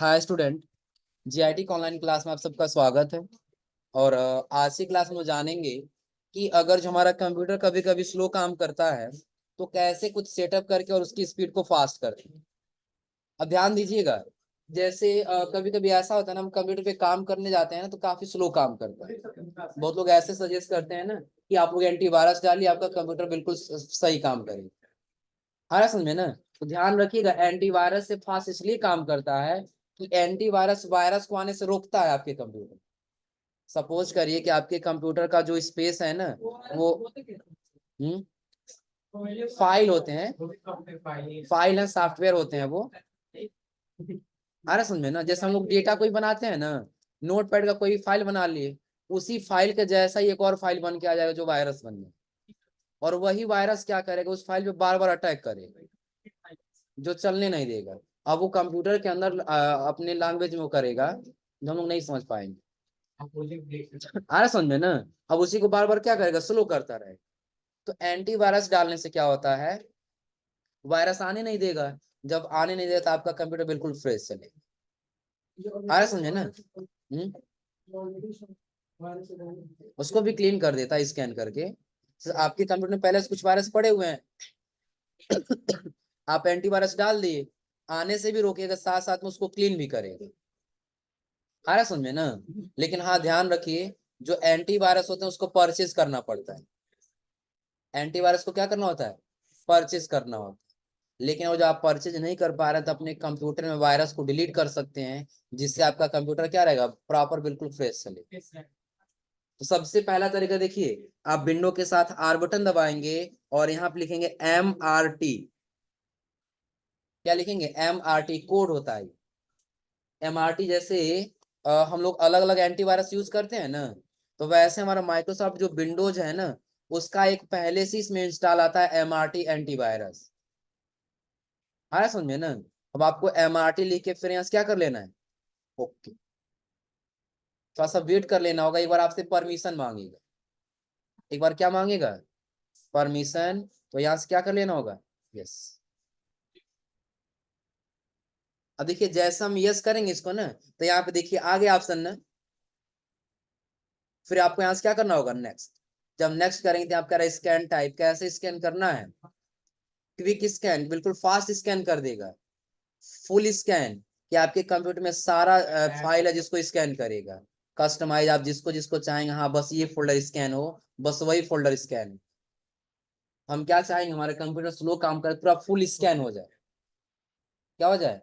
Hi student. GIT का online class में आप सबका स्वागत है। और आज की क्लास में जानेंगे कि अगर जो हमारा कंप्यूटर कभी कभी स्लो काम करता है तो कैसे कुछ सेटअप करके और उसकी स्पीड को फास्ट करते हैं। अब ध्यान दीजिएगा, जैसे कभी कभी ऐसा होता है ना, हम कंप्यूटर पे काम करने जाते हैं ना तो काफी स्लो काम करता है। बहुत लोग ऐसे सजेस्ट करते हैं ना कि आप लोग एंटीवायरस डालिए, आपका कंप्यूटर बिल्कुल सही काम करेगा। आ रहा समझ में ना? तो ध्यान रखिएगा, एंटीवायरस से फास्ट इसलिए काम करता है कि एंटीवायरस वायरस को आने से रोकता है आपके कंप्यूटर। सपोज करिए कि आपके कंप्यूटर का जो स्पेस है ना, वो फाइल होते हैं, फाइल है, सॉफ्टवेयर होते हैं वो। आ रहा समझ में ना? जैसे हम लोग डेटा कोई बनाते हैं ना, नोटपैड का कोई फाइल बना लिए, उसी फाइल के जैसा ही एक और फाइल बन के आ जाएगा जो वायरस बन जाए। और वही वायरस क्या करेगा, उस फाइल पे बार बार अटैक करेगा, जो चलने नहीं देगा। अब वो कंप्यूटर के अंदर अपने लैंग्वेज में वो करेगा जो हम लोग नहीं समझ पाएंगे। आ रहा समझ में ना? अब उसी को बार बार क्या करेगा, स्लो करता रहेगा। तो एंटीवायरस डालने से क्या होता है, वायरस आने नहीं देगा। जब आने नहीं देगा तो आपका कंप्यूटर बिल्कुल फ्रेश चलेगा। आ रहा समझे ना? उसको भी क्लीन कर देता है स्कैन करके। तो आपके कंप्यूटर में पहले से कुछ वायरस पड़े हुए हैं, आप एंटीवायरस डाल दिए, आने से भी रोकेगा, साथ साथ में उसको क्लीन भी करेगा। आ रहा समझ में ना? लेकिन हाँ, ध्यान रखिए, जो एंटीवायरस होते हैं उसको परचेज करना पड़ता है। एंटीवायरस को क्या करना होता है, परचेज करना होता है। लेकिन वो जो आप परचेज नहीं कर पा रहे हैं तो अपने कंप्यूटर में वायरस को डिलीट कर सकते हैं, जिससे आपका कंप्यूटर क्या रहेगा, प्रॉपर बिल्कुल फ्रेश चले। तो सबसे पहला तरीका देखिए, आप विंडो के साथ आर बटन दबाएंगे और यहाँ पे लिखेंगे MRT। क्या लिखेंगे, MRT कोड होता है। MRT जैसे हम लोग अलग अलग एंटीवायरस यूज करते हैं ना, तो वैसे हमारा माइक्रोसॉफ्ट जो विंडोज है ना, उसका एक पहले से इसमें इंस्टॉल आता है MRT एंटीवायरस। आया समझ में ना? अब आपको MRT लिख के फिर यहाँ से क्या कर लेना है, ओके, थोड़ा सा वेट कर लेना होगा। एक बार आपसे परमिशन मांगेगा, एक बार क्या मांगेगा, परमिशन। तो यहाँ से क्या कर लेना होगा, यस। अब देखिए, जैसे हम यस करेंगे इसको ना, तो यहाँ पे देखिए आ गया ऑप्शन ना, फिर आपको यहाँ से क्या करना होगा, नेक्स्ट। जब नेक्स्ट करेंगे तो आप कह रहे हैं स्कैन टाइप, कैसे स्कैन करना है, क्विक स्कैन, बिल्कुल फास्ट स्कैन कर देगा। फुल स्कैन, कि आपके कंप्यूटर में सारा फाइल है जिसको स्कैन करेगा। कस्टमाइज, आप जिसको जिसको चाहेंगे, हाँ बस ये फोल्डर स्कैन हो, बस वही फोल्डर स्कैन। हम क्या चाहेंगे, हमारे कंप्यूटर स्लो काम करे, पूरा फुल स्कैन हो जाए। क्या हो जाए,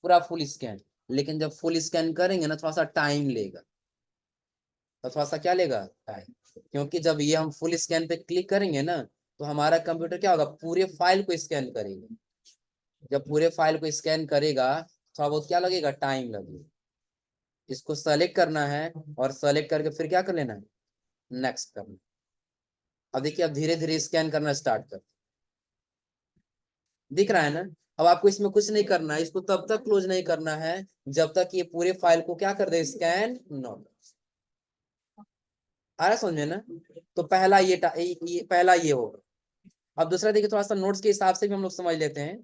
पूरा फुल स्कैन। लेकिन जब फुल स्कैन करेंगे ना, थोड़ा सा टाइम लेगा। तो थोड़ा सा क्या लेगा, टाइम। क्योंकि जब ये हम फुल स्कैन पे क्लिक करेंगे ना, तो हमारा कंप्यूटर क्या होगा, पूरे फाइल को स्कैन करेगा। जब पूरे फाइल को स्कैन करेगा, थोड़ा बहुत क्या लगेगा, टाइम लगेगा। इसको सेलेक्ट करना है, और सेलेक्ट करके फिर क्या कर लेना है, नेक्स्ट करना। अब देखिए, अब धीरे धीरे स्कैन करना स्टार्ट कर, दिख रहा है ना? अब आपको इसमें कुछ नहीं करना है, इसको तब तक क्लोज नहीं करना है जब तक ये पूरे फाइल को क्या कर दे, स्कैन नो। आ रहा समझ में ना? तो पहला ये पहला ये होगा। अब दूसरा देखिए, थोड़ा सा नोट्स के हिसाब से भी हम लोग समझ लेते हैं।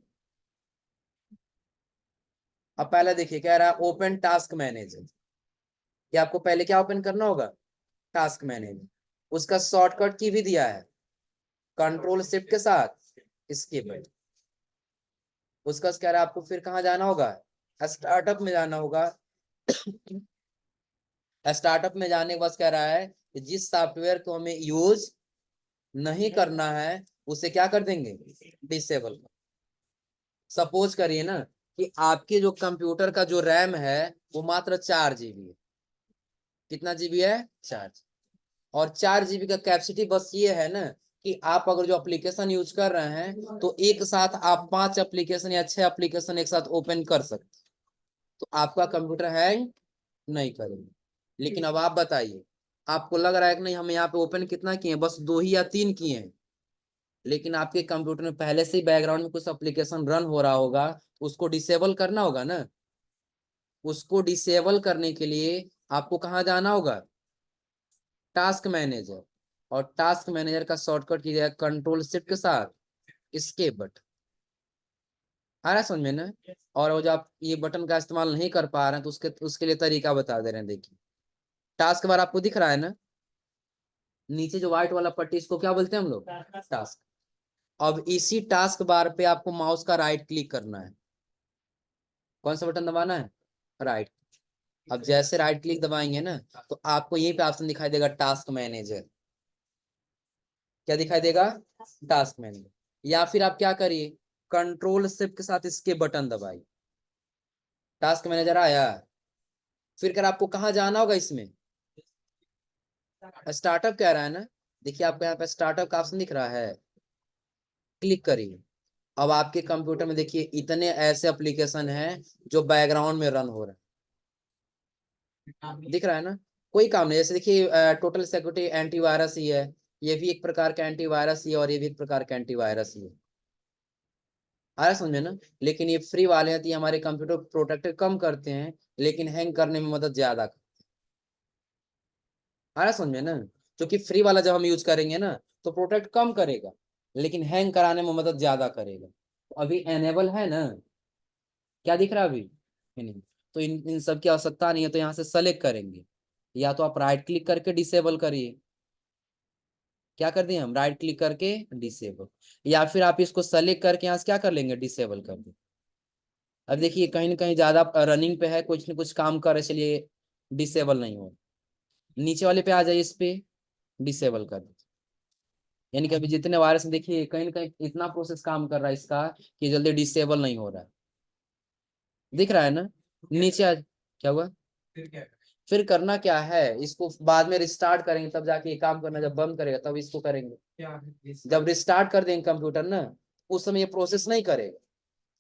अब पहला देखिए, कह रहा है ओपन टास्क मैनेजर, कि आपको पहले क्या ओपन करना होगा, टास्क मैनेजर। उसका शॉर्टकट की भी दिया है, कंट्रोल शिफ्ट के साथ स्किप। उसका कह रहा है आपको फिर कहाँ जाना होगा, स्टार्टअप में जाना होगा। स्टार्टअप में जाने के बाद कह रहा है कि जिस सॉफ्टवेयर को हमें यूज नहीं करना है उसे क्या कर देंगे, डिसेबल। सपोज करिए ना कि आपके जो कंप्यूटर का जो रैम है वो मात्र 4 GB है। कितना जीबी है, 4। और 4 GB का कैपेसिटी बस ये है ना, कि आप अगर जो एप्लीकेशन यूज कर रहे हैं तो एक साथ आप 5 एप्लीकेशन या 6 एप्लीकेशन एक साथ ओपन कर सकते, तो आपका कंप्यूटर हैंग नहीं करेगा। लेकिन अब आप बताइए, आपको लग रहा है कि नहीं, हम यहाँ पे ओपन कितना किए, बस 2 ही या 3 किए हैं, लेकिन आपके कंप्यूटर में पहले से ही बैकग्राउंड में कुछ एप्लीकेशन रन हो रहा होगा, तो उसको डिसेबल करना होगा ना। उसको डिसेबल करने के लिए आपको कहाँ जाना होगा, टास्क मैनेजर। और टास्क मैनेजर का शॉर्टकट कीजिएगा कंट्रोल शिफ्ट के साथ एस्केप बटन। आ रहा है समझ में ना। और वो जो आप ये बटन का इस्तेमाल नहीं कर पा रहे हैं तो उसके लिए तरीका बता दे रहे हैं। देखिए टास्क बार आपको दिख रहा है ना, नीचे जो व्हाइट वाला पट्टी इसको क्या बोलते हैं हम लोग, टास्क। अब इसी टास्क बार पे आपको माउस का राइट क्लिक करना है। कौन सा बटन दबाना है, राइट। अब जैसे राइट क्लिक दबाएंगे ना तो आपको यहीं पे ऑप्शन दिखाई देगा टास्क मैनेजर। क्या दिखाई देगा, टास्क मैनेजर। या फिर आप क्या करिए, कंट्रोल शिफ्ट के साथ इसके बटन दबाइए, टास्क मैनेजर आया। फिर कर आपको कहाँ जाना होगा, इसमें स्टार्टअप कह रहा है ना, देखिए आपको यहाँ पे स्टार्टअप का ऑप्शन दिख रहा है, क्लिक करिए। अब आपके कंप्यूटर में देखिए इतने ऐसे एप्लीकेशन हैं जो बैकग्राउंड में रन हो रहे हैं, दिख रहा है ना। कोई काम नहीं, जैसे देखिए टोटल सिक्योरिटी एंटीवायरस ही है, ये भी एक प्रकार का एंटीवायरस ही है और ये भी एक प्रकार का एंटीवायरस ही है। आ रहा समझ में ना। लेकिन ये फ्री वाले हैं तो ये हमारे कंप्यूटर प्रोटेक्ट कम करते हैं, लेकिन हैंग करने में मदद ज्यादा। आ रहा समझ में ना, क्योंकि फ्री वाला जब हम यूज करेंगे ना तो प्रोटेक्ट कम करेगा, लेकिन हैंग कराने में मदद ज्यादा करेगा। तो अभी एनेबल है ना, क्या दिख रहा है अभी, नहीं। तो इन सब की आवश्यकता नहीं है, तो यहाँ से सेलेक्ट करेंगे। या तो आप राइट क्लिक करके डिसेबल करिए, क्या कर दिए हम, राइट क्लिक करके डिसेबल। या फिर आप इसको सेलेक्ट करके यहाँ से क्या कर लेंगे, डिसेबल कर दें। अब देखिए कहीं ना कहीं ज्यादा रनिंग पे है, कुछ न कुछ काम कर रहे, चलिए डिसेबल नहीं हो, नीचे वाले पे आ जाइए, इस पे डिसेबल कर दीजिए। यानी कि अभी जितने वायरस देखिए कहीं ना कहीं इतना प्रोसेस काम कर रहा है इसका कि जल्दी डिसेबल नहीं हो रहा है, दिख रहा है ना। नीचे आ, क्या हुआ, फिर करना क्या है, इसको बाद में रिस्टार्ट करेंगे तब जाके ये काम करना, जब बंद करेगा तब इसको करेंगे। जब रिस्टार्ट कर देंगे कंप्यूटर ना, उस समय ये प्रोसेस नहीं करेगा।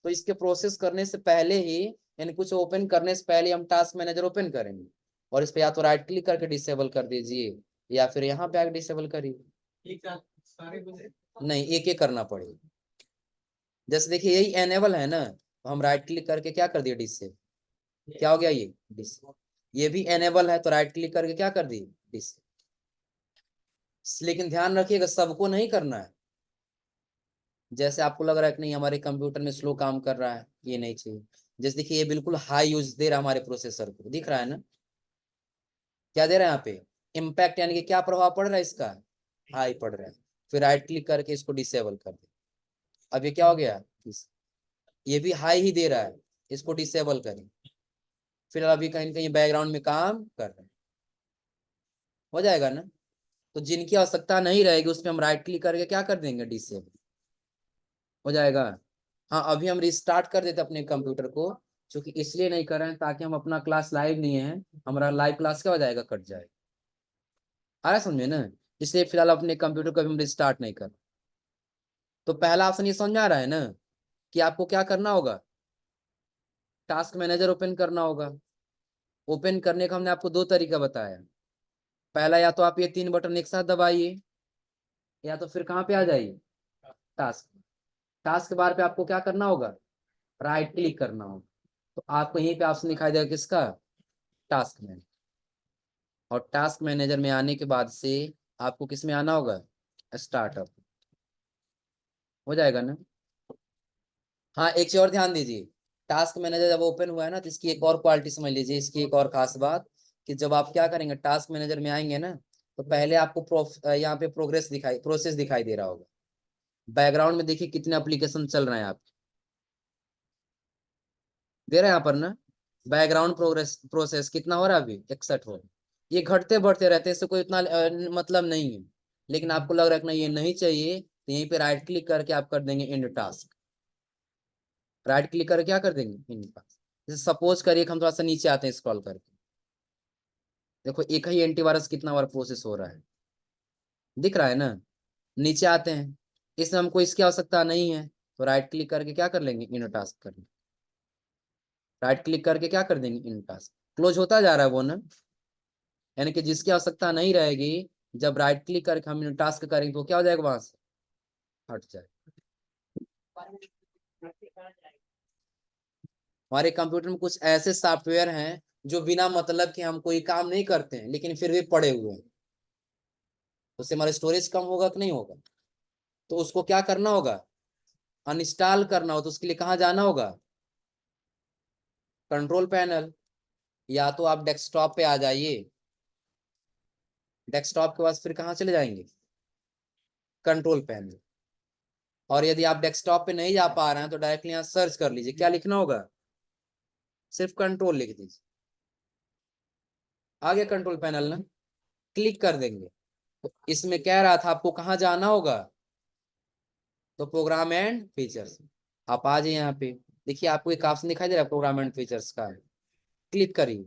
तो इसके प्रोसेस करने से पहले ही, यानी कुछ ओपन करने से पहले हम टास्क मैनेजर ओपन करेंगे, और इस पे या तो राइट क्लिक करके डिसेबल कर दीजिए, या फिर यहाँ पे आके डिसेबल करिए। नहीं, एक एक करना पड़ेगा। जैसे देखिए यही एनेबल है ना, तो हम राइट क्लिक करके क्या कर दिए, डिसेबल। क्या हो गया ये, डिसेबल। ये भी एनेबल है तो राइट क्लिक करके क्या कर दिए, डिसेबल। लेकिन ध्यान रखिएगा सबको नहीं करना है। जैसे आपको लग रहा है कि नहीं हमारे कंप्यूटर में स्लो काम कर रहा है, ये नहीं चाहिए। जैसे देखिए ये बिल्कुल हाई यूज दे रहा है हमारे प्रोसेसर को, दिख रहा है ना, क्या दे रहा है यहाँ पे, इम्पैक्ट, यानी कि क्या प्रभाव पड़ रहा है इसका, हाई पड़ रहा है। फिर राइट क्लिक करके इसको डिसेबल कर दे। अब ये क्या हो गया, ये भी हाई ही दे रहा है, इसको डिसेबल करें। फिर अभी कहीं कहीं बैकग्राउंड में काम कर रहे हैं, हो जाएगा ना। तो जिनकी आवश्यकता नहीं रहेगी उसमें हम राइट क्लिक करके क्या कर देंगे, डिसेबल, हो जाएगा। हाँ अभी हम रिस्टार्ट कर देते अपने कंप्यूटर को, क्योंकि इसलिए नहीं कर रहे हैं ताकि हम अपना क्लास लाइव नहीं है, हमारा लाइव क्लास क्या हो जाएगा, कट जाएगा। आ रहा समझे ना, इसलिए फिलहाल अपने कंप्यूटर को हम रिस्टार्ट नहीं कर। तो पहला ऑप्शन ये समझ में आ रहा है ना, कि आपको क्या करना होगा, टास्क मैनेजर ओपन करना होगा। ओपन करने का हमने आपको दो तरीका बताया। पहला, या तो आप ये तीन बटन एक साथ दबाइए, या तो फिर कहाँ पे आ जाइए, टास्क। टास्क बार पे आपको क्या करना होगा, राइट क्लिक करना होगा। तो आपको यहीं पे ऑप्शन दिखाई देगा किसका, टास्क मैनेजर। और टास्क मैनेजर में आने के बाद से आपको किस में आना होगा, स्टार्टअप, हो जाएगा ना। हाँ एक चीज और ध्यान दीजिए, टास्क मैनेजर जब ओपन हुआ है ना तो इसकी एक और क्वालिटी समझ लीजिए, इसकी एक और खास बात, कि जब आप क्या करेंगे टास्क मैनेजर में आएंगे ना, तो पहले आपको यहाँ पे प्रोसेस दिखाई दे रहा होगा। बैकग्राउंड में देखिए कितने एप्लीकेशन चल रहे हैं, आप दे रहे हैं यहाँ पर ना, बैकग्राउंड प्रोसेस कितना हो रहा है अभी, 61 हो रहा है। ये घटते बढ़ते रहते हैं, इससे कोई इतना मतलब नहीं है। लेकिन आपको लग रहा है कि नहीं ये नहीं चाहिए, तो यहीं पे राइट क्लिक करके आप कर देंगे इंड टास्क। राइट क्लिक करके क्या कर देंगे, इंड टास्क। जैसे सपोज करिए कि हम थोड़ा सा नीचे आते हैं स्क्रॉल करके, देखो एक ही एंटीवायरस कितना बार प्रोसेस हो रहा है, दिख रहा है ना। नीचे आते हैं, इसमें हमको इसकी आवश्यकता नहीं है, तो राइट क्लिक करके क्या कर लेंगे, इंड टास्क कर लेंगे। राइट क्लिक करके क्या कर देंगे, इंड टास्क। क्लोज होता जा रहा है वो ना, यानी कि जिसकी आवश्यकता नहीं रहेगी, जब राइट क्लिक करके हम टास्क करेंगे तो क्या हो जाएगा, वहां से हट जाए। हमारे कंप्यूटर में कुछ ऐसे सॉफ्टवेयर हैं जो बिना मतलब के हम कोई काम नहीं करते हैं लेकिन फिर भी पड़े हुए हैं, उससे हमारा स्टोरेज कम होगा कि नहीं होगा। तो उसको क्या करना होगा, अनइंस्टॉल करना हो तो उसके लिए कहाँ जाना होगा? Control panel. या तो आप डेस्कटॉप पे आ जाइए, डेस्कटॉप के बाद फिर कहाँ चले जाएंगे? Control panel. और यदि आप डेस्कटॉप पे नहीं जा पा रहे हैं तो डायरेक्टली यहाँ सर्च कर लीजिए, क्या लिखना होगा? सिर्फ कंट्रोल लिख दीजिए, आ गया कंट्रोल पैनल ना। क्लिक कर देंगे तो इसमें कह रहा था आपको कहाँ जाना होगा, तो प्रोग्राम एंड फीचर्स। आप आ जाइए यहाँ पे, देखिए आपको एक ऑप्शन दिखाई दे रहा है प्रोग्राम एंड फीचर्स का, क्लिक करिए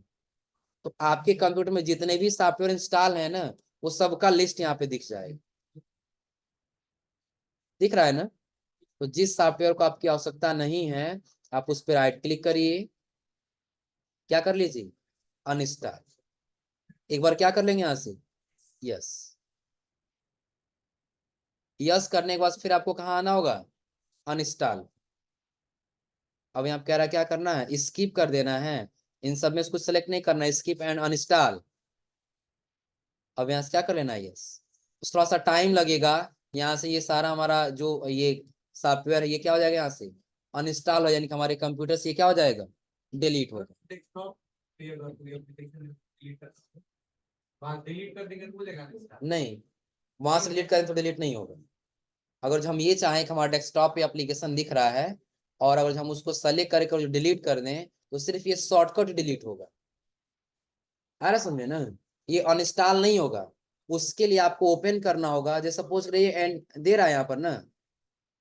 तो आपके कंप्यूटर में जितने भी सॉफ्टवेयर इंस्टॉल है ना, वो सबका लिस्ट यहाँ पे दिख जाएगा। दिख रहा है ना? तो जिस सॉफ्टवेयर को आपकी आवश्यकता नहीं है, आप उस पर राइट क्लिक करिए, क्या कर लीजिए? अनइंस्टॉल। एक बार क्या कर लेंगे यहाँ से? यस। यस करने के बाद फिर आपको कहाँ आना होगा? अनइंस्टॉल। अब यहाँ कह रहा है क्या करना है? स्किप कर देना है, इन सब में कुछ सेलेक्ट नहीं करना है, स्किप एंड अनइंस्टॉल। अब यहाँ से क्या कर लेना है? यस। थोड़ा सा टाइम लगेगा, यहाँ से ये सारा हमारा जो ये सॉफ्टवेयर है ये क्या हो जाएगा, यहाँ से अनइंस्टॉल हो, यानी कि हमारे कंप्यूटर से ये क्या हो जाएगा? डिलीट हो जाएगा। नहीं, वहां से डिलीट करें तो डिलीट नहीं होगा। अगर जो हम ये चाहें कि हमारा डेस्कटॉप पे एप्लीकेशन दिख रहा है और अगर हम उसको सेलेक्ट करके डिलीट कर दें तो सिर्फ ये शॉर्टकट डिलीट होगा। आ रहा समझे ना? ये अनइंस्टॉल नहीं होगा। उसके लिए आपको ओपन करना होगा, जैसे सपोज करिए एंड दे रहा है यहाँ पर ना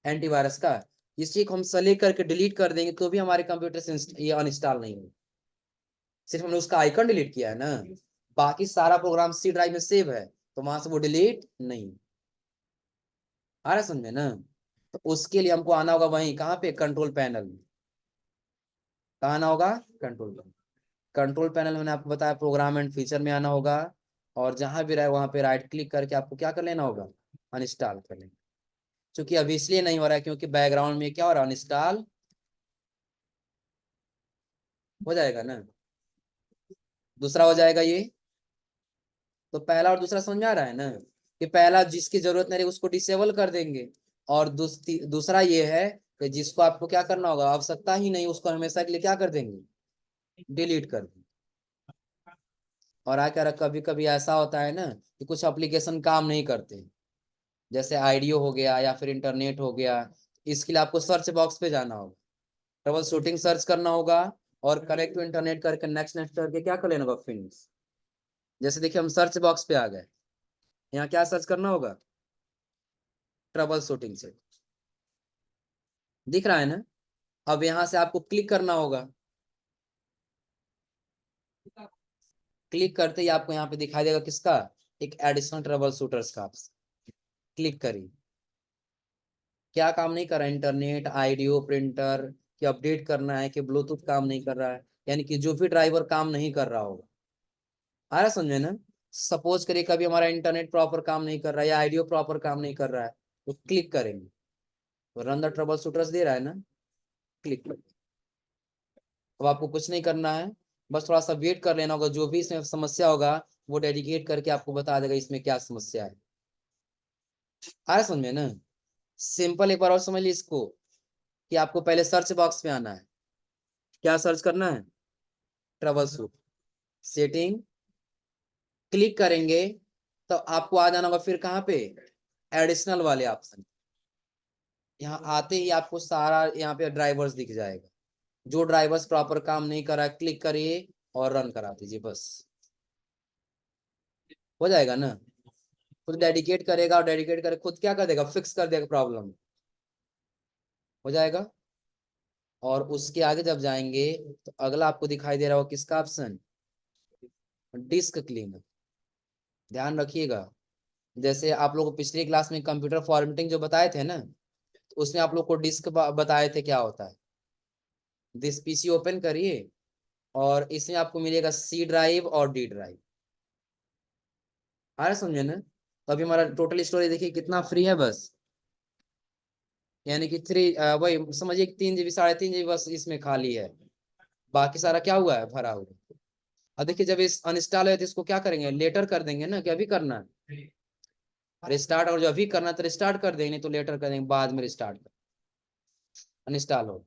एंटीवायरस का, इस चीज को हम सेलेक्ट करके डिलीट कर देंगे तो भी हमारे कंप्यूटर से ये अनइंस्टॉल नहीं होगा। सिर्फ हमने उसका आइकन डिलीट किया है ना, बाकी सारा प्रोग्राम सी ड्राइव में सेव है तो वहां से वो डिलीट नहीं। आ रहा समझे ना? तो उसके लिए हमको आना होगा वहीं, कहाँ पे? कंट्रोल पैनल में। कहाँ आना होगा? Control panel. कंट्रोल पैनल मैंने आपको बताया प्रोग्राम एंड फीचर में आना होगा, और जहां भी रहे वहां पे राइट क्लिक करके आपको क्या कर लेना होगा? अनइंस्टॉल कर लेना। क्योंकि अभी इसलिए नहीं हो रहा है क्योंकि बैकग्राउंड में क्या हो रहा है? अनइंस्टॉल हो जाएगा ना, दूसरा हो जाएगा ये। तो पहला और दूसरा समझ में आ रहा है ना, कि पहला जिसकी जरूरत नहीं रही उसको डिसेबल कर देंगे, और दूसरा ये है कि जिसको आपको क्या करना होगा, आवश्यकता ही नहीं, उसको हमेशा के लिए क्या कर देंगे? डिलीट कर देंगे। और क्या कभी कभी ऐसा होता है ना कि कुछ एप्लीकेशन काम नहीं करते, जैसे आईडियो हो गया या फिर इंटरनेट हो गया, इसके लिए आपको सर्च बॉक्स पे जाना होगा, ट्रबल शूटिंग सर्च करना होगा, और कनेक्ट टू इंटरनेट करके नेक्स्ट नेक्स्ट करके क्या कर लेना होगा? फिनिश। जैसे देखिए हम सर्च बॉक्स पे आ गए, यहाँ क्या सर्च करना होगा? ट्रबल शूटिंग से। दिख रहा है ना? अब यहाँ से आपको क्लिक करना होगा, क्लिक करते ही आपको यहाँ पे दिखाई देगा किसका? एक एडिशनल ट्रबल शूटर्स का ऑप्शन। क्लिक करिए। क्या काम नहीं कर रहा है? इंटरनेट, आईडियो, प्रिंटर की अपडेट करना है कि ब्लूटूथ काम नहीं कर रहा है, यानी कि जो भी ड्राइवर काम नहीं कर रहा होगा। आ रहा समझे ना? सपोज करिए कभी हमारा इंटरनेट प्रॉपर काम नहीं कर रहा है या आईडियो प्रॉपर काम नहीं कर रहा है, तो क्लिक करेंगे तो रन द ट्रबल शूटर्स दे रहा है ना, क्लिक करेंगे। अब आपको कुछ नहीं करना है, बस थोड़ा सा वेट कर लेना होगा, जो भी इसमें समस्या होगा वो डेडिकेट करके आपको बता देगा इसमें क्या समस्या है। आ रहा समझ में ना? सिंपल एक बार और समझ लीजिए इसको, कि आपको पहले सर्च बॉक्स में आना है, क्या सर्च करना है? Trouble shoot setting. क्लिक करेंगे तो आपको आ जाना होगा फिर कहाँ पे? एडिशनल वाले ऑप्शन। यहाँ आते ही आपको सारा यहाँ पे ड्राइवर्स दिख जाएगा, जो ड्राइवर्स प्रॉपर काम नहीं कर रहा है क्लिक करिए और रन करा दीजिए, बस हो जाएगा ना। खुद डेडिकेट करेगा और डेडिकेट करे खुद क्या कर देगा? फिक्स कर देगा प्रॉब्लम, हो जाएगा। और उसके आगे जब जाएंगे तो अगला आपको दिखाई दे रहा होगा किसका ऑप्शन? Disc cleaner. ध्यान रखिएगा, जैसे आप लोग को पिछली क्लास में कंप्यूटर फॉर्मेटिंग जो बताए थे ना, तो उसमें आप लोग को डिस्क बताए थे क्या होता है। दिस पीसी ओपन करिए और इसमें आपको मिलेगा सी ड्राइव और डी ड्राइव। आ रहा समझे ना? तो अभी हमारा टोटल स्टोरेज देखिए कितना फ्री है, बस यानी कि वही समझिए 3 GB 3.5 GB बस इसमें खाली है, बाकी सारा क्या हुआ है? भरा हुआ है। अब देखिए जब इस अनइंस्टॉल है तो इसको क्या करेंगे? लेटर कर देंगे ना, क्या अभी करना है? रिस्टार्ट, और जो अभी करना है तो रिस्टार्ट कर देंगे, नहीं तो लेटर कर देंगे, बाद में रिस्टार्ट कर। अनइंस्टॉल हो।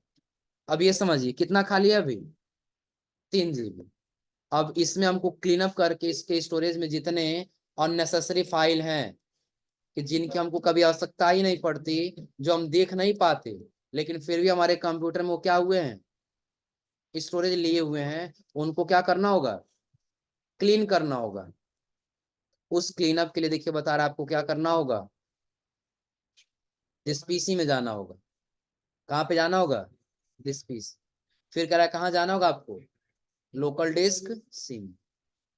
अब ये समझिए कितना खाली है अभी, 3 GB। अब इसमें हमको क्लीन अप करके इसके स्टोरेज में जितने अननेसेसरी फाइल हैं कि जिनकी हमको कभी आवश्यकता ही नहीं पड़ती, जो हम देख नहीं पाते, लेकिन फिर भी हमारे कंप्यूटर में वो क्या हुए हैं, स्टोरेज लिए हुए हैं, उनको क्या करना होगा, क्लीन करना होगा। उस क्लीन अप के लिए देखिए बता रहा आपको क्या करना होगा, दिस पीसी में जाना होगा। कहाँ पे जाना होगा, दिस पीसी। फिर कह रहा है कहाँ जाना होगा आपको, लोकल डिस्क सी।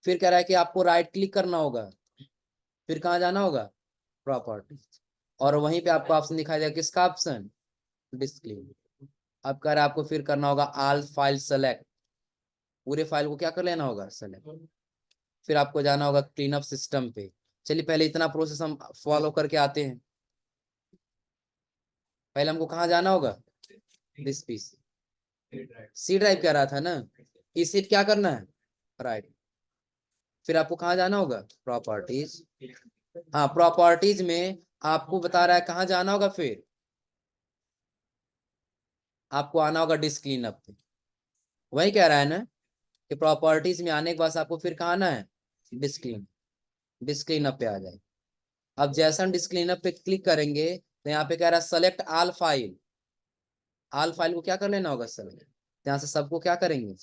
फिर कह रहा है कि आपको राइट क्लिक करना होगा, फिर कहाँ जाना होगा, प्रॉपर्टी। और वहीं पे आपको ऑप्शन दिखाई देगा, किसका ऑप्शन, डिस्क क्लीन। अब कह रहा है आपको फिर करना होगा ऑल फाइल सेलेक्ट, पूरे फाइल को क्या कर लेना होगा, सेलेक्ट। फिर आपको जाना होगा क्लीन अप सिस्टम पे। चलिए पहले इतना प्रोसेस हम फॉलो करके आते हैं। पहले हमको कहाँ जाना होगा, दिस पीसी, सी ड्राइव कह रहा था ना, इसे क्या करना है, राइट। फिर आपको कहाँ जाना होगा, प्रॉपर्टीज। हाँ प्रॉपर्टीज में आपको बता रहा है कहाँ जाना होगा, फिर आपको आना होगा डिस्क क्लीनअप पे। वही कह रहा है ना कि प्रॉपर्टीज में आने के बाद आपको फिर कहाँ आना है, डिस्क क्लीन, डिस्क क्लीनअप पे आ जाए। अब जैसा हम डिस्क क्लीनअप पे क्लिक करेंगे तो यहाँ पे कह रहा है select all file. All file को क्या कर लेना होगा, सेलेक्ट। यहाँ से सबको क्या करेंगे,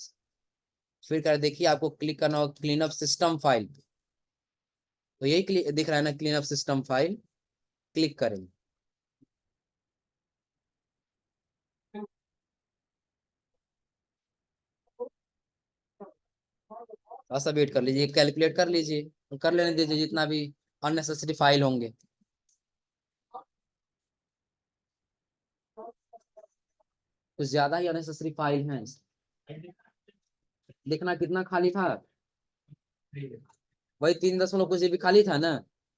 फिर कर देखिए आपको क्लिक करना होगा क्लीनअप सिस्टम फाइल पे। तो यही दिख रहा है ना, क्लीनअप सिस्टम फाइल, क्लिक करेंगे। ऐसा वेट कर लीजिए, कैलकुलेट कर लीजिए, कर लेने दीजिए जितना भी अननेसेसरी फाइल होंगे। कुछ ज्यादा ही अननेसेसरी फाइल हैं। देखना कितना खाली था, वही 3.कुछ GB खाली था ना।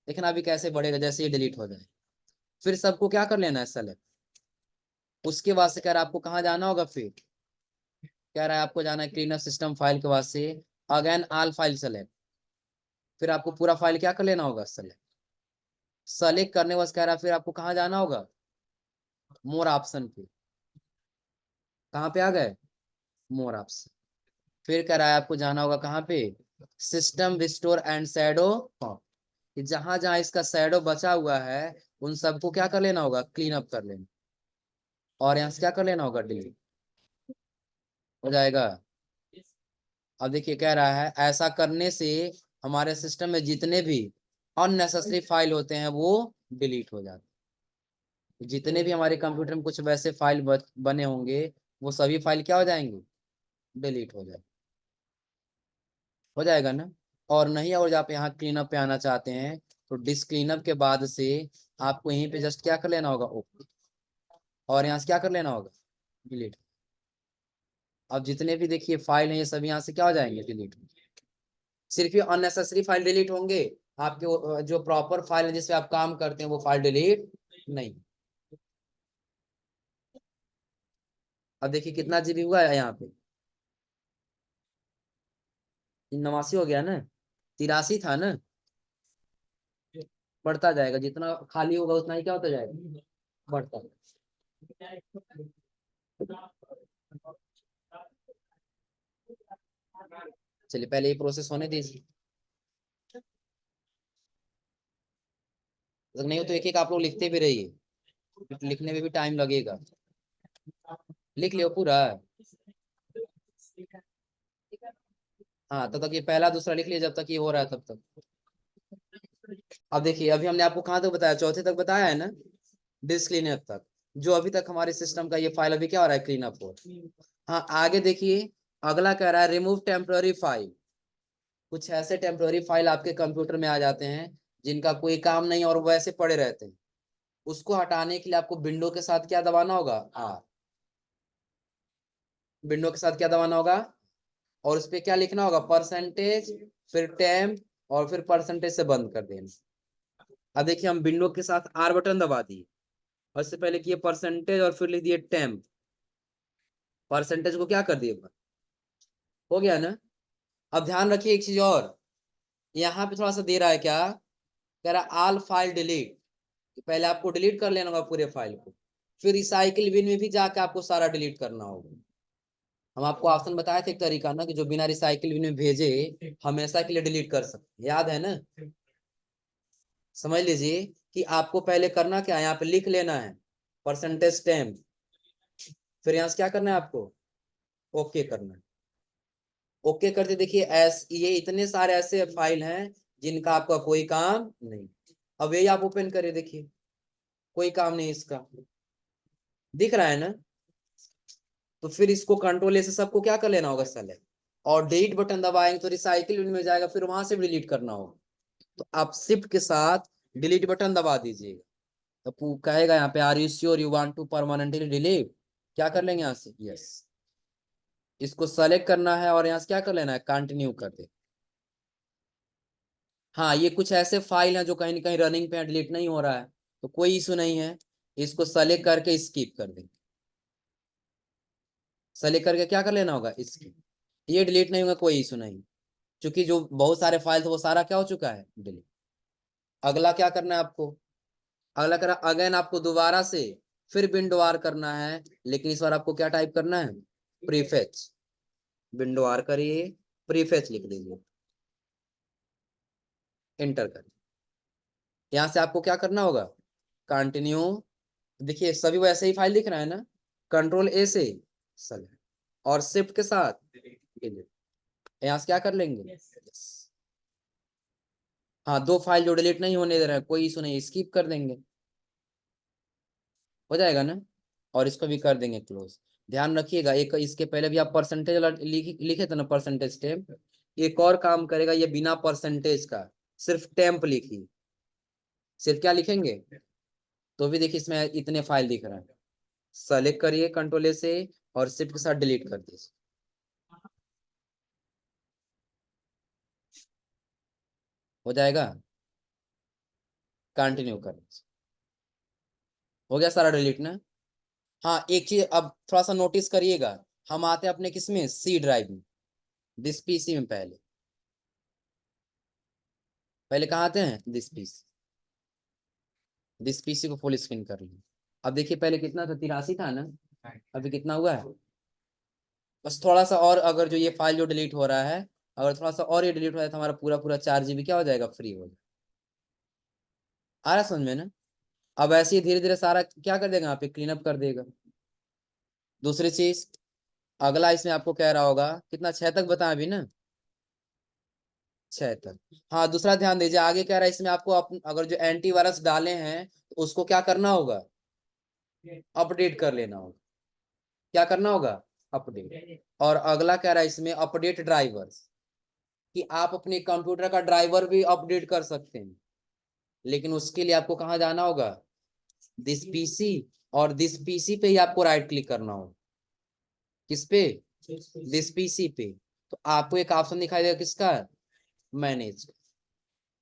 देखना अभी कैसे बढ़ेगा जैसे ये डिलीट हो जाए। फिर सबको क्या कर लेना है, सेलेक्ट। उसके बाद से कह रहा है आपको कहाँ जाना होगा, फिर कह रहा है आपको जाना है क्लीनअप सिस्टम फाइल के बाद से अगेन ऑल फाइल सेलेक्ट। फिर आपको पूरा फाइल क्या कर लेना होगा, सेलेक्ट। सेलेक्ट करने के बाद कह रहा है फिर आपको कहाँ जाना होगा, मोर ऑप्शन पे। कहाँ पे आ गए, मोर ऑप्शन। फिर कह रहा है आपको जाना होगा कहाँ पे, सिस्टम रिस्टोर एंड शैडो, कि जहां जहां इसका शैडो बचा हुआ है उन सबको क्या कर लेना होगा, क्लीन अप कर लेना। और यहाँ से क्या कर लेना होगा, डिलीट हो जाएगा। अब देखिए कह रहा है ऐसा करने से हमारे सिस्टम में जितने भी अननेसेसरी फाइल होते हैं वो डिलीट हो जाते हैं। जितने भी हमारे कंप्यूटर में कुछ वैसे फाइल बने होंगे वो सभी फाइल क्या हो जाएंगे, डिलीट हो जाएगा ना। और नहीं, और आप यहाँ क्लीनअप पे आना चाहते हैं तो डिस्क क्लीनअप के बाद से आपको यहीं पे जस्ट क्या कर लेना होगा, ओके। और यहाँ से क्या कर लेना होगा, डिलीट। अब जितने भी देखिए फाइल हैं ये सब यहाँ से क्या हो जाएंगे, डिलीट। सिर्फ ये अननेसेसरी फाइल डिलीट होंगे, आपके जो प्रॉपर फाइल है जिसपे आप काम करते हैं वो फाइल डिलीट नहीं। अब देखिए कितना GB हुआ है यहाँ पे, 89 हो गया ना, 83 था ना। बढ़ता जाएगा, जितना खाली होगा उतना ही क्या होता जाएगा, बढ़ता जाएगा। चलिए पहले ये प्रोसेस होने दीजिए, अगर नहीं हो तो एक एक आप लोग लिखते भी रहिए, लिखने में भी टाइम लगेगा। लिख लियो पूरा, हाँ तब तक ये पहला दूसरा लिख लिया, जब तक ये हो रहा है तब तक। अब देखिए अभी हमने आपको कहाँ तक बताया, चौथे तक बताया है ना, डिस्क क्लीनअप तक। जो अभी तक हमारे सिस्टम का ये फाइल अभी क्या हो रहा है, क्लीन अप हो। हाँ आगे देखिए, अगला कह रहा है रिमूव टेम्पररी फाइल। कुछ ऐसे टेम्पररी फाइल आपके कंप्यूटर में आ जाते हैं जिनका कोई काम नहीं और वैसे पड़े रहते हैं। उसको हटाने के लिए आपको विंडो के साथ क्या दबाना होगा, विंडो के साथ क्या दबाना होगा, और उस पर क्या लिखना होगा, परसेंटेज, फिर टेम्प, और फिर परसेंटेज से बंद कर देना। अब देखिए हम विंडो के साथ आर बटन दबा दिए, और इससे पहले किए परसेंटेज और फिर लिख दिए टेम्प। परसेंटेज को क्या कर दिए, हो गया ना। अब ध्यान रखिए एक चीज और, यहाँ पे थोड़ा सा दे रहा है क्या, कह रहा ऑल फाइल डिलीट। पहले आपको डिलीट कर लेना होगा पूरे फाइल को, फिर रिसाइकिल बिन में भी जाके आपको सारा डिलीट करना होगा। हम आपको ऑप्शन बताए थे एक तरीका ना कि जो बिना रिसाइकिल बिन में भेजे हमेशा के लिए डिलीट कर सकते, याद है ना। समझ लीजिए कि आपको पहले करना क्या है, यहाँ पे लिख लेना है परसेंटेज स्टैम्प, फिर यहाँ से क्या करना है आपको, ओके करना है। ओके करते देखिए ये इतने सारे ऐसे फाइल हैं जिनका आपका कोई काम नहीं। अब यही आप ओपन करिए, देखिए कोई काम नहीं इसका, दिख रहा है ना। तो फिर इसको कंट्रोल ए से सबको क्या कर लेना होगा, सेलेक्ट, और डिलीट बटन दबाएंगे तो रिसाइकिल में जाएगा, फिर वहां से भी डिलीट करना होगा। तो आप शिफ्ट के साथ डिलीट बटन दबा दीजिएगा, तो कहेगा यहाँ पे are you sure you want to permanently delete, क्या कर लेंगे यहाँ से, यस। इसको सेलेक्ट करना है और यहाँ से क्या कर लेना है, कंटिन्यू कर दे। हाँ, ये कुछ ऐसे फाइल हैं जो कहीं ना कहीं रनिंग पे डिलीट नहीं हो रहा है, तो कोई इशू नहीं है, इसको सेलेक्ट करके स्किप कर देंगे। सेलेक्ट करके क्या कर लेना होगा, स्किप, ये डिलीट नहीं होगा, कोई इशू नहीं, क्योंकि जो बहुत सारे फाइल थे वो सारा क्या हो चुका है, डिलीट। अगला क्या करना है आपको, अगला करा अगेन आपको दोबारा से फिर विंडो आर करना है, लेकिन इस बार आपको क्या टाइप करना है, प्रीफेच। विंडो आर करिए, प्रीफेच लिख दीजिए, एंटर करिए। यहाँ से आपको क्या करना होगा, कंटिन्यू। देखिए सभी वैसे ही फाइल दिख रहा है ना, कंट्रोल ए से सेलेक्ट और शिफ्ट के साथ डिलीट। यहाँ से क्या कर लेंगे, हाँ, दो फाइल जो डिलीट नहीं होने दे रहा है, कोई इशू नहीं, स्किप कर देंगे, हो जाएगा ना। और इसको भी कर देंगे क्लोज। ध्यान रखिएगा, एक इसके पहले भी आप परसेंटेज लिखे थे ना, परसेंटेज टेम्प, एक और काम करेगा ये बिना परसेंटेज का, सिर्फ टेम्प लिखिए। सिर्फ क्या लिखेंगे, तो भी देखिए इसमें इतने फाइल दिख रहे हैं। सेलेक्ट करिए कंट्रोल ए से और शिफ्ट के साथ डिलीट कर दीजिए, हो जाएगा, कंटिन्यू कर दीजिए। हो गया सारा डिलीट ना। हाँ, एक चीज अब थोड़ा सा नोटिस करिएगा, हम आते हैं अपने किसमें, सी ड्राइव में, दिस पीसी में। पहले पहले कहाँ आते हैं, दिस पीसी को फुल स्क्रीन कर लीजिए। अब देखिए पहले कितना था, 83 था ना, अभी कितना हुआ है, बस थोड़ा सा और, अगर जो ये फाइल जो डिलीट हो रहा है, अगर थोड़ा सा और ये डिलीट हो जाए तो हमारा पूरा पूरा 4 GB क्या हो जाएगा, फ्री हो जाएगा। आ रहा समझ में ना। अब ऐसे ही धीरे धीरे सारा क्या कर देगा, यहाँ पे क्लीन अप कर देगा। दूसरी चीज, अगला इसमें आपको कह रहा होगा कितना, 6 तक बताया अभी ना, 6 तक। हाँ, दूसरा ध्यान दीजिए, आगे कह रहा है इसमें आपको अगर जो एंटीवायरस डाले हैं तो उसको क्या करना होगा, अपडेट कर लेना होगा। क्या करना होगा, अपडेट। और अगला कह रहा है इसमें अपडेट ड्राइवर्स, कि आप अपने कंप्यूटर का ड्राइवर भी अपडेट कर सकते हैं, लेकिन उसके लिए आपको कहाँ जाना होगा, दिस पीसी, और दिस पीसी पे ही आपको राइट क्लिक करना होगा। किस पे, दिस पीसी पे। तो आपको एक ऑप्शन दिखाई देगा किसका, मैनेज।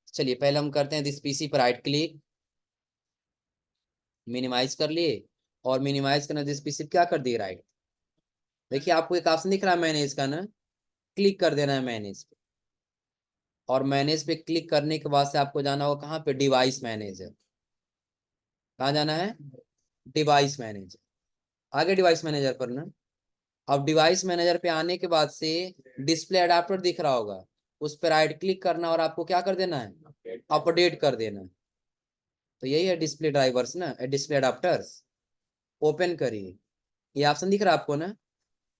चलिए पहले हम करते हैं दिस पीसी पर राइट क्लिक, मिनिमाइज कर लिए, और मिनिमाइज करना दिस पीसी क्या कर दिए, राइट। देखिए आपको एक ऑप्शन दिख रहा है मैनेज का ना, क्लिक कर देना है मैनेज पे, और मैनेज पे क्लिक करने के बाद से आपको जाना होगा कहाँ पे, डिवाइस मैनेजर। कहाँ जाना है, डिवाइस मैनेजर। आगे डिवाइस मैनेजर पर ना। अब डिवाइस मैनेजर पे आने के बाद से डिस्प्ले अडाप्टर दिख रहा होगा, उस पर राइट क्लिक करना और आपको क्या कर देना है, अपडेट कर देना है। तो यही है डिस्प्ले ड्राइवर्स ना, डिस्प्ले अडाप्टर्स। ओपन करिए, ये ऑप्शन दिख रहा है आपको ना,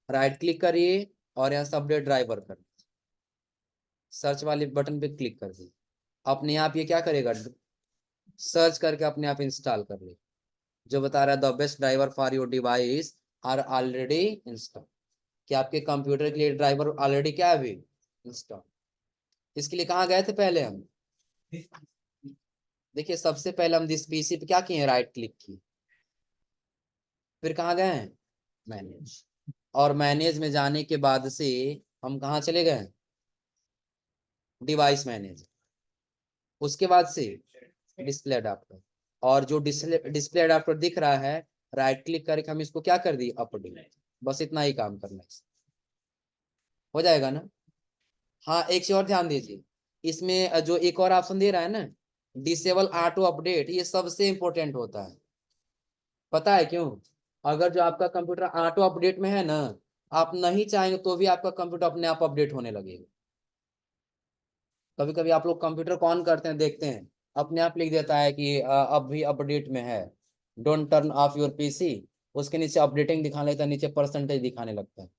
राइट क्लिक करिए और यहाँ से अपडेट ड्राइवर कर, सर्च वाले बटन पे क्लिक कर दीजिए। अपने आप ये क्या करेगा, सर्च करके अपने आप इंस्टॉल कर ले, जो बता रहा है the best driver for your device are already install, कि आपके कंप्यूटर के लिए ड्राइवर ऑलरेडी क्या है अभी, इंस्टॉल। इसके लिए कहाँ गए थे पहले हम, देखिए सबसे पहले हम दिस पीसी पे क्या किए, राइट क्लिक किए, फिर कहाँ गए हैं, मैनेज, और मैनेज में जाने के बाद से हम कहाँ चले गए, डिवाइस मैनेज, उसके बाद से डिस्प्ले अडाप्टर, और जो डिस्प्ले अडाप्टर दिख रहा है, राइट क्लिक करके हम इसको क्या कर दिए, अपडेट। बस इतना ही काम करना है, हो जाएगा ना। हाँ, एक चीज और ध्यान दीजिए, इसमें जो एक और ऑप्शन दे रहा है ना, डिसेबल ऑटो अपडेट, ये सबसे इंपॉर्टेंट होता है। पता है क्यों? अगर जो आपका कंप्यूटर ऑटो अपडेट में है ना, आप नहीं चाहेंगे तो भी आपका कंप्यूटर अपने आप अपडेट होने लगेगा। कभी कभी आप लोग कंप्यूटर को ऑन करते हैं, देखते हैं अपने आप लिख देता है कि अब भी अपडेट में है, don't turn off your PC. उसके नीचे अपडेटिंग दिखाने लगता है, नीचे परसेंटेज दिखाने लगता है,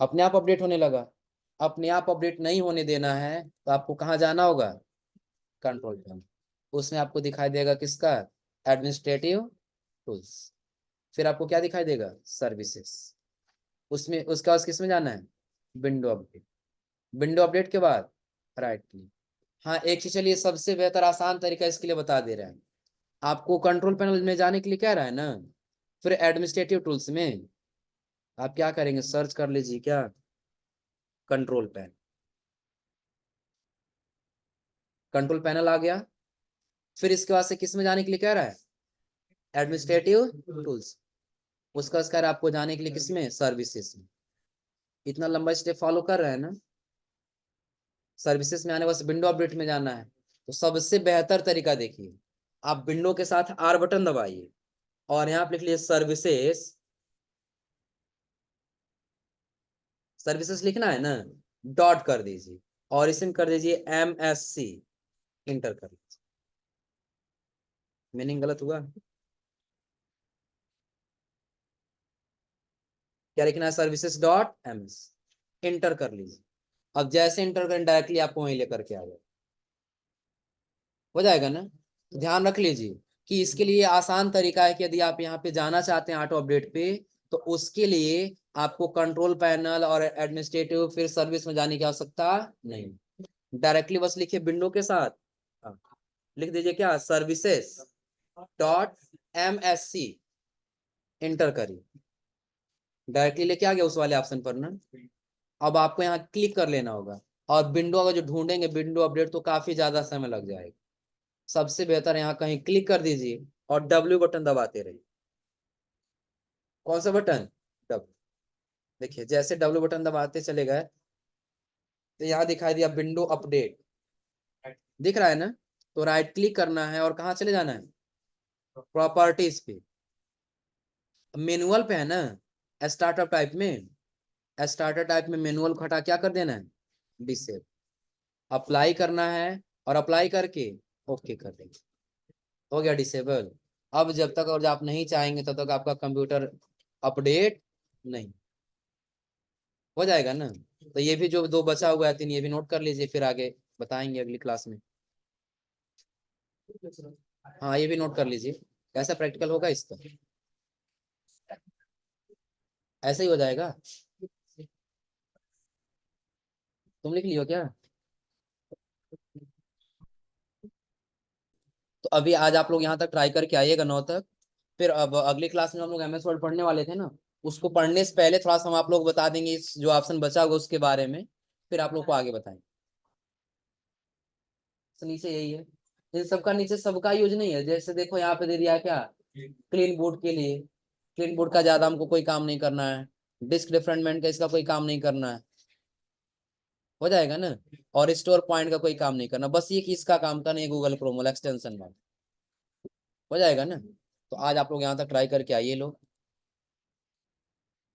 अपने आप अपडेट होने लगा। अपने आप अपडेट नहीं होने देना है तो आपको कहाँ जाना होगा? Control panel. उसमें आपको दिखाई देगा किसका? Administrative tools. फिर आपको क्या दिखाई देगा? सर्विसेज। उसमें उसका किस में जाना है? Window update. विंडो अपडेट के बाद राइट क्लिक। हाँ एक चीज, चलिए सबसे बेहतर आसान तरीका इसके लिए बता दे रहे हैं। आपको कंट्रोल पैनल में जाने के लिए कह रहा है ना, फिर एडमिनिस्ट्रेटिव टूल्स में आप क्या करेंगे? सर्च कर लीजिए क्या? Control panel. कंट्रोल पैनल आ गया। फिर इसके बाद से किस में जाने के लिए कह रहा है? Administrative tools. उसका उसका आपको जाने के लिए किसमें? सर्विसेज में। इतना लंबा स्टेप फॉलो कर रहे हैं ना? सर्विसेज में आने बस विंडो अपडेट में जाना है। तो सबसे बेहतर तरीका देखिए, आप विंडो के साथ आर बटन दबाइए और यहाँ पे लिख लीजिए सर्विसेज। सर्विसेज लिखना है ना, डॉट कर दीजिए और इसमें कर दीजिए MSC, इंटर कर लीजिए। मीनिंग गलत हुआ? क्या लिखना है? सर्विसेज डॉट MS, इंटर कर लीजिए। अब जैसे इंटर करें डायरेक्टली आपको वहीं लेकर के आ जाए, हो जाएगा ना? तो ध्यान रख लीजिए कि इसके लिए आसान तरीका है कि यदि आप यहाँ पे जाना चाहते हैं ऑटो अपडेट पे, तो उसके लिए आपको कंट्रोल पैनल और एडमिनिस्ट्रेटिव फिर सर्विस में जाने की आवश्यकता नहीं। डायरेक्टली बस लिखिए विंडो के साथ, हाँ, लिख दीजिए क्या? सर्विसेज डॉट MSC, इंटर करिए। डायरेक्टली लेके आ गया उस वाले ऑप्शन पर ना। अब आपको यहाँ क्लिक कर लेना होगा और विंडो अगर जो ढूंढेंगे विंडो अपडेट तो काफी ज्यादा समय लग जाएगा। सबसे बेहतर यहाँ कहीं क्लिक कर दीजिए और W बटन दबाते रहिए। कौन सा बटन? W। देखिए जैसे W बटन दबाते चले गए तो यहाँ दिखाई दिया विंडो अपडेट, दिख रहा है ना? तो राइट क्लिक करना है और कहाँ चले जाना है? प्रॉपर्टीज पे। मैनुअल पे है ना, स्टार्टअप टाइप में, स्टार्टर टाइप में मैनुअल को हटा क्या कर देना है? डिसेबल। अप्लाई करना है और अप्लाई करके ओके कर देंगे, हो गया डिसेबल। अब जब तक और आप नहीं चाहेंगे तब तक आपका कंप्यूटर अपडेट नहीं हो जाएगा ना। तो ये भी जो दो बचा हुआ है तीन, ये भी नोट कर लीजिए, फिर आगे बताएंगे अगली क्लास में। हाँ ये भी नोट कर लीजिए, कैसा प्रैक्टिकल होगा इसका? ऐसे ही हो जाएगा। तुम लिख लियो क्या? तो अभी आज आप लोग यहाँ तक ट्राई करके आइएगा 9 तक। फिर अब अगली क्लास में हम लोग MS वर्ड पढ़ने वाले थे ना, उसको पढ़ने से पहले थोड़ा सा हम आप लोग बता देंगे इस जो ऑप्शन बचा होगा उसके बारे में, फिर आप लोग को आगे बताएंगे। तो नीचे यही है, इन सबका नीचे सबका यूज नहीं है। जैसे देखो यहाँ पे दे दिया है क्या? क्लीन बोर्ड के लिए। क्लीन बोर्ड का ज्यादा हमको कोई काम नहीं करना है, डिस्क डिफ्रेंटमेंट का इसका कोई काम नहीं करना है, हो जाएगा ना? और स्टोर पॉइंट का कोई काम नहीं करना, बस ये कि इसका काम करना है गूगल क्रोम एक्सटेंशन वाला, हो जाएगा ना? तो आज आप लोग यहाँ तक ट्राई करके आइए लोग।